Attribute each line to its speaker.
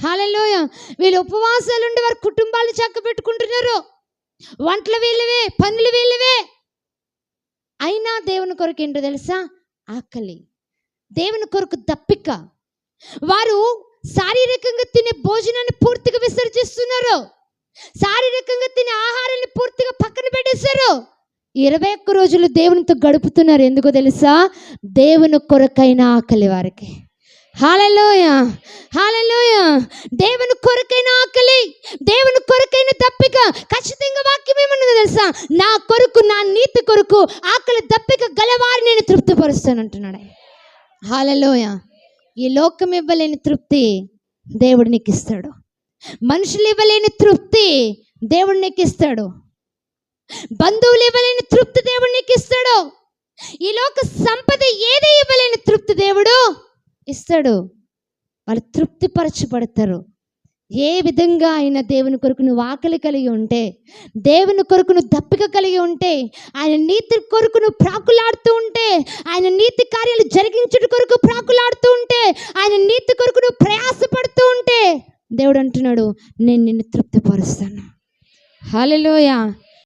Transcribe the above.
Speaker 1: హల్లెలూయా. వీళ్ళు ఉపవాసాలుండి వారి కుటుంబాలు చక్కబెట్టుకుంటున్నారు. వంటలు వీళ్ళవే, పనులు వీళ్ళవే. అయినా దేవుని కొరకు ఏంటో తెలుసా? ఆకలి. దేవుని కొరకు దప్పిక. వారు శారీరకంగా తినే భోజనాన్ని పూర్తిగా విసర్జిస్తున్నారు. శారీరకంగా తినే ఆహారాన్ని పూర్తిగా పక్కన పెట్టేశారు. 21 రోజులు దేవునితో గడుపుతున్నారు. ఎందుకో తెలుసా? దేవుని కొరకైన ఆకలి వారికి. హల్లెలూయా, హల్లెలూయా. దేవుని కొరకైన ఆకలి, దేవుని కొరకైన దప్పిక. ఖచ్చితంగా వాక్యం ఏమన్నదో తెలుసా? నా కొరకు, నా నీతి కొరకు ఆకలి దప్పిక గలవారిని నేను తృప్తిపరుస్తానంటున్నాడు. హల్లెలూయా. ఈ లోకం ఇవ్వలేని తృప్తి దేవుడు నీకు ఇస్తాడు. మనుషులు ఇవ్వలేని తృప్తి దేవుడు నీకు ఇస్తాడు. బంధువులు ఇవ్వలేని తృప్తి దేవుడు నీకు ఇస్తాడు. ఈ లోక సంపద ఏది ఇవ్వలేని తృప్తి దేవుడు ఇస్తాడు. వాళ్ళు తృప్తిపరచబడతారు. ఏ విధంగా అయినా దేవుని కొరకు నువ్వు ఆకలి కలిగి ఉంటే, దేవుని కొరకు నువ్వు దప్పిక కలిగి ఉంటే, ఆయన నీతి కొరకు నువ్వు ప్రాకులాడుతూ ఉంటే, ఆయన నీతి కార్యాలు జరిగించుట కొరకు ప్రాకులాడుతూ ఉంటే, ఆయన నీతి కొరకు నువ్వు ప్రయాసపడుతూ ఉంటే, దేవుడు అంటున్నాడు, నేను నిన్ను తృప్తిపరుస్తాను. హల్లెలూయా.